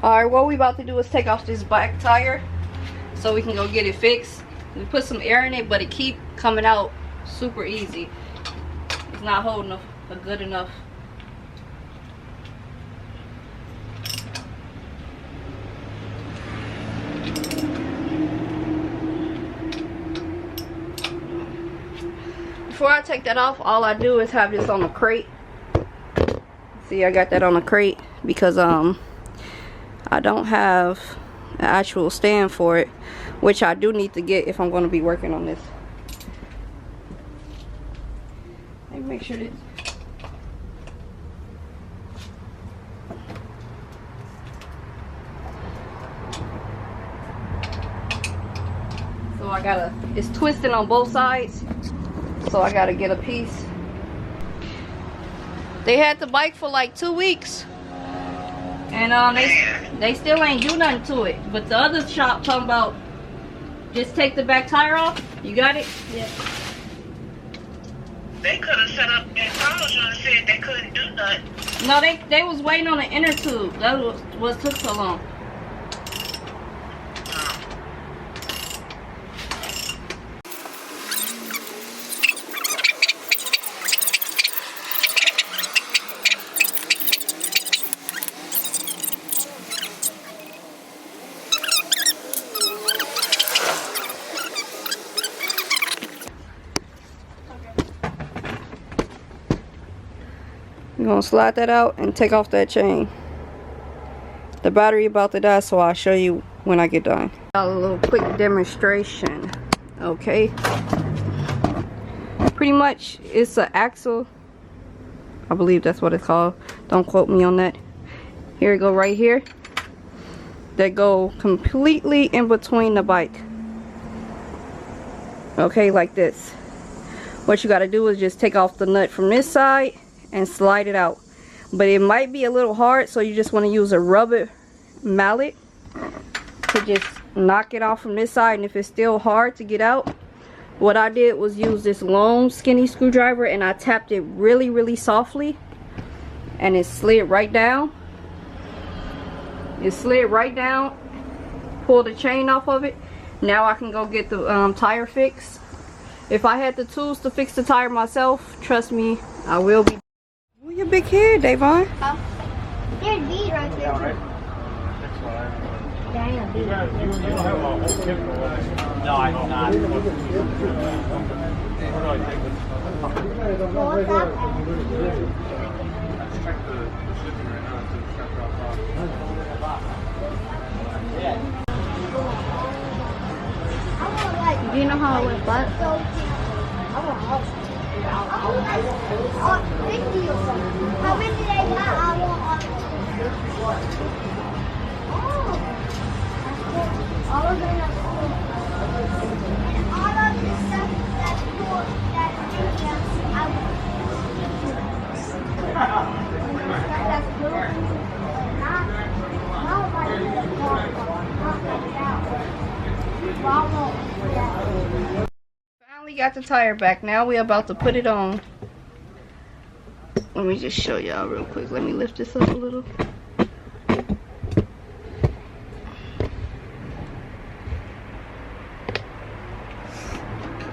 Alright, what we about to do is take off this back tire so we can go get it fixed. We put some air in it, but it keep coming out super easy. It's not holding a good enough. Before I take that off, all I do is have this on a crate. See, I got that on a crate because I don't have an actual stand for it, which I do need to get if I'm going to be working on this. Let me make sure that so I gotta, it's twisting on both sides, so I gotta get a piece. They had the bike for like 2 weeks, and they still ain't do nothing to it. But the other shop talking about just take the back tire off. You got it? Yeah. They could have set up and called you and said they couldn't do nothing. No, they was waiting on the inner tube. That was what took so long. I'm gonna slide that out and take off that chain. The battery about to die, so I'll show you when I get done. A little quick demonstration. Okay. Pretty much it's an axle. I believe that's what it's called. Don't quote me on that. Here we go, right here. That go completely in between the bike. Okay, like this. What you gotta do is just take off the nut from this side and slide it out, but it might be a little hard, so you just want to use a rubber mallet to just knock it off from this side. And if it's still hard to get out, what I did was use this long skinny screwdriver and I tapped it really softly, and it slid right down. It slid right down. Pull the chain off of it. Now I can go get the tire fixed. If I had the tools to fix the tire myself, trust me, I will be. Move your big head, Davon. There's a bead right there. Too. Damn, bead. No, I do not. What's that? Do you know how it went flat? Oh, thank you. How many did I got? I want all of them. And all of this stuff that's cool, that's blue. Not like that. Finally got the tire back. Now we're about to put it on. Let me just show y'all real quick. Let me lift this up a little.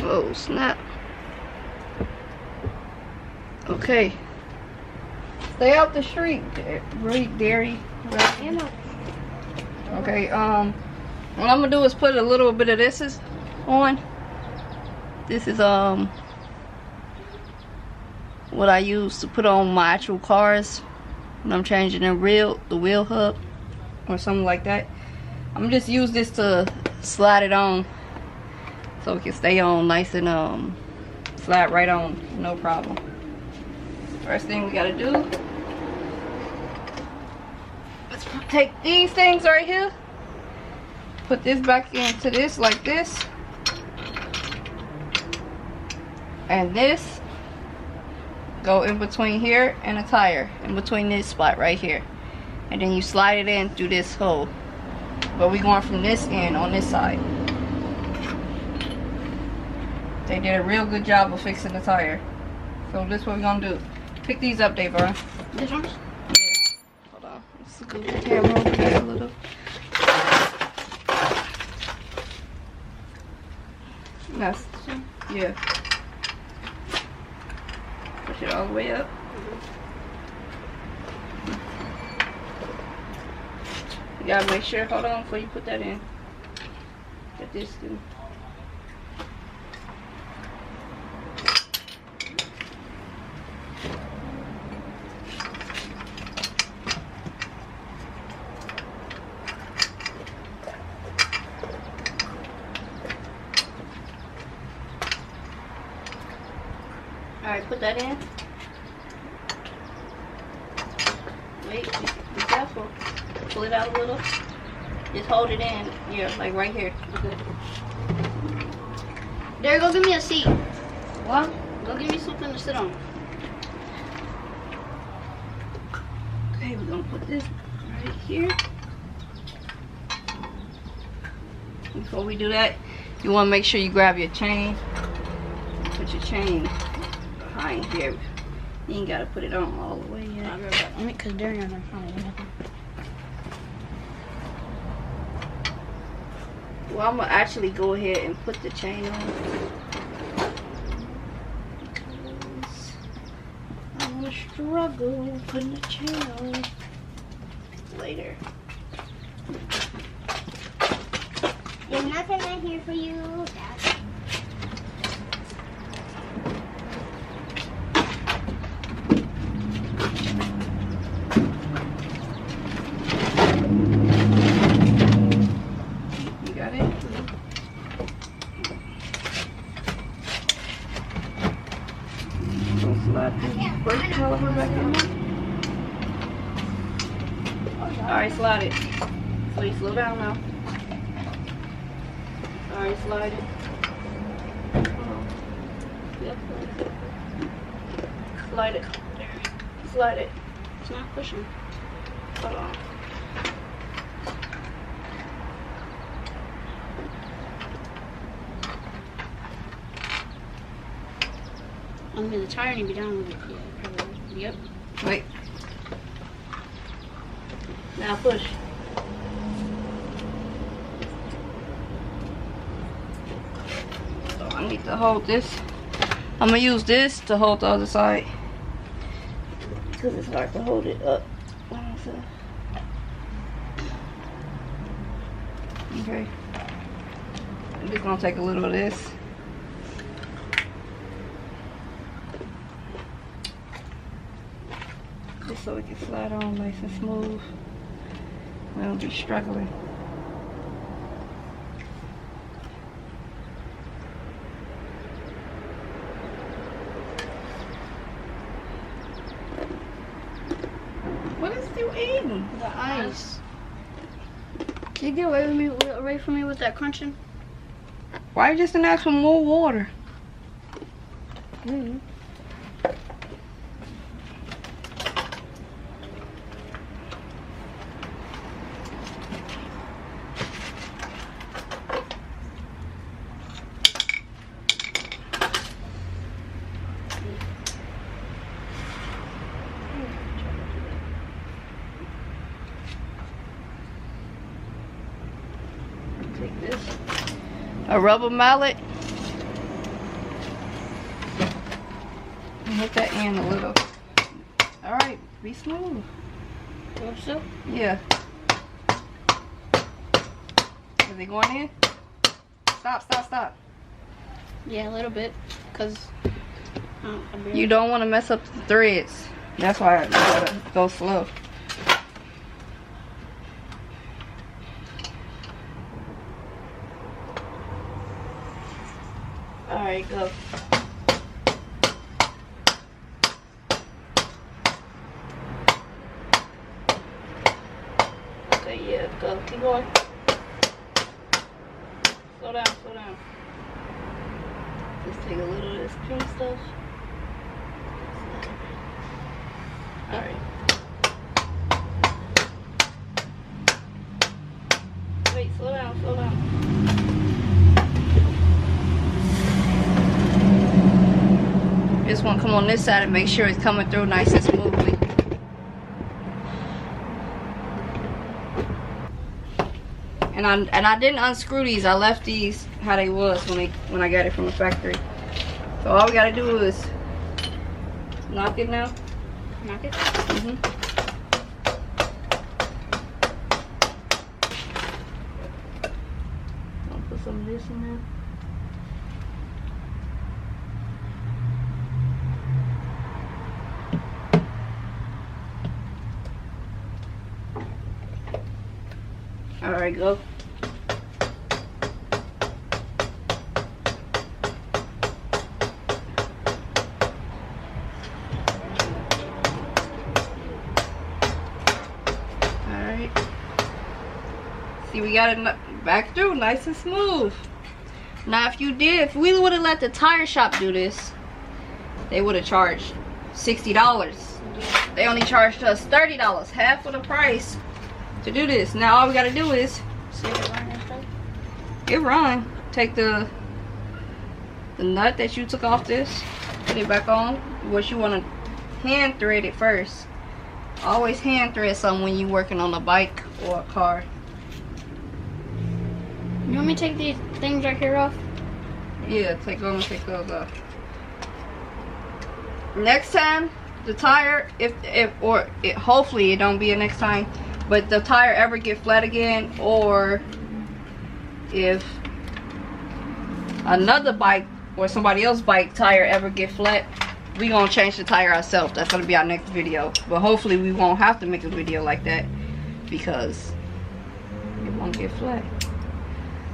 Oh snap. Okay. Stay out the street, dairy. Okay, what I'm gonna do is put a little bit of this on. This is what I use to put on my actual cars when I'm changing the wheel hub or something like that. I'm just use this to slide it on so it can stay on nice and slide right on, no problem. First thing we gotta do, let's take these things right here, put this back into this like this, and this go in between here and a tire, in between this spot right here, and then you slide it in through this hole, but we're going from this end on this side. They did a real good job of fixing the tire. So this is what we're gonna do. Pick these up, Davon. This one? Yeah. Hold on. Let's Scoot the camera over here a little. That's, yeah. Push it all the way up. You gotta make sure, hold on before you put that in. Get this too. Alright, put that in. Wait, be careful. Pull it out a little. Just hold it in. Yeah, like right here. Okay. There, go give me a seat. What? Go give me something to sit on. Okay, we're gonna put this right here. Before we do that, you wanna make sure you grab your chain. Put your chain behind here. You ain't gotta put it on all the way yet. Let me, cause Darian on phone. Well, I'm gonna actually go ahead and put the chain on. Because I'm gonna struggle putting the chain on later. There's nothing in here for you. You got it? Don't slide this brake caliper back in there. Alright, slide it. Please slow down now. Alright, slide it. Yep. Slide it. Slide it. It's not pushing. Hold on. I mean, the tire need to be down a little bit. Yeah, probably. Yep. Wait. Now push. So I need to hold this. I'm gonna use this to hold the other side because it's hard to hold it up. Okay. I'm just gonna take a little of this. Just so it can slide on nice and smooth. We don't be struggling. What is you eating? The ice. Can you get away from me with that crunching? Why you just didn't ask for more water? Mm-hmm. Take this. A rubber mallet. And hit that end a little. Alright, be smooth. Hope so? Yeah. Is it going in? Stop, stop, stop. Yeah, a little bit. Because You don't want to mess up the threads. That's why you gotta go slow. Alright, go. Okay, yeah, go. Keep going. Slow down, slow down. Just take a little of this pink stuff. Alright. Wait, slow down, slow down. Just want to come on this side and make sure it's coming through nice and smoothly. And I didn't unscrew these. I left these how they was when I got it from the factory. So all we gotta do is knock it now. Knock it. I'll put some of this in there. All right, go. See, we got it back through nice and smooth. Now if we would have let the tire shop do this, they would have charged $60. They only charged us $30, half of the price to do this. Now all we gotta do is, see it run. Take the nut that you took off this, put it back on. What you wanna hand thread it first. Always hand thread something when you're working on a bike or a car. You want me to take these things right here off? Yeah, take those off. Next time, the tire, hopefully it don't be a next time, but the tire ever get flat again, or if another bike or somebody else's bike tire ever get flat, we gonna change the tire ourselves. That's gonna be our next video. But hopefully we won't have to make a video like that because it won't get flat.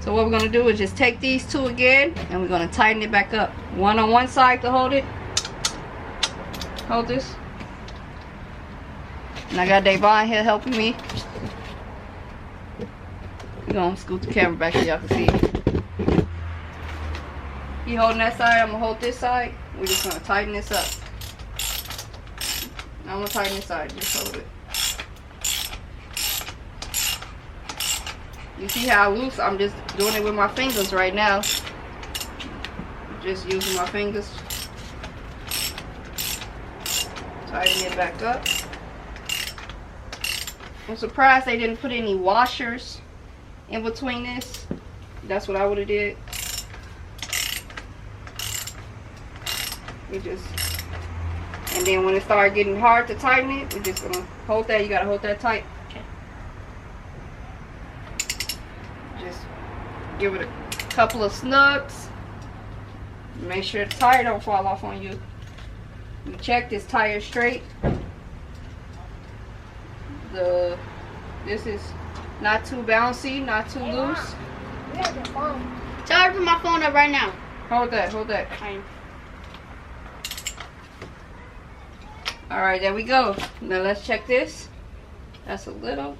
So what we're gonna do is just take these two again and we're gonna tighten it back up. One on one side to hold it. Hold this. And I got Davon here helping me. We're gonna scoot the camera back so y'all can see. You holding that side, I'm gonna hold this side. We're just gonna tighten this up. I'm gonna tighten this side, just hold it. You see how loose? I'm just doing it with my fingers right now. Just using my fingers. Tighten it back up. I'm surprised they didn't put any washers in between this. That's what I would have did. And then when it started getting hard to tighten it, we're just gonna hold that. You gotta hold that tight. Give it a couple of snugs. Make sure the tire don't fall off on you. You check this tire straight. This is not too bouncy, not too loose. Tell her to put my phone up right now. Hold that, hold that. Alright, there we go. Now let's check this. That's a little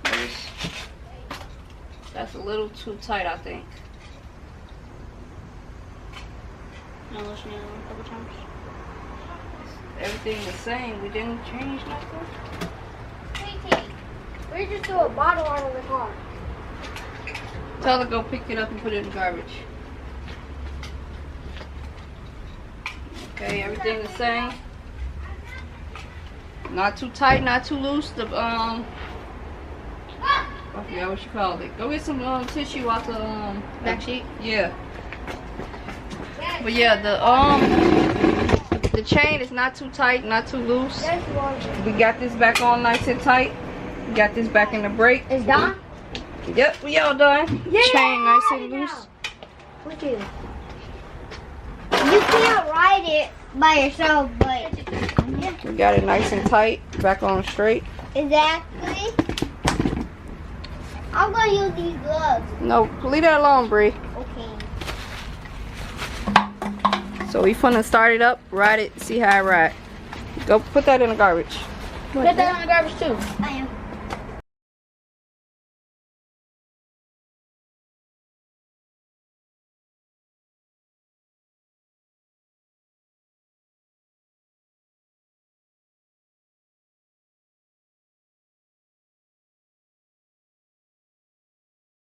loose. That's a little too tight, I think. Now let's nail it a couple times. Everything the same. We didn't change nothing. Sweetie, we just threw a bottle out of the car. Tell her to go pick it up and put it in the garbage. Okay, everything the same. Not too tight, not too loose. I forgot what you called it. Go get some tissue out the Back sheet? Yeah. But yeah, the chain is not too tight, not too loose. We got this back on nice and tight. We got this back in the brake. It's done? Yep, we all done. Yeah. Chain nice and loose. Look at it. You can't ride it by yourself, but We got it nice and tight, back on straight. exactly. I'm gonna use these gloves. No, leave that alone, Bree. Okay. So we finna start it up, ride it, see how I ride. Go put that in the garbage. Put that on the garbage too. I am.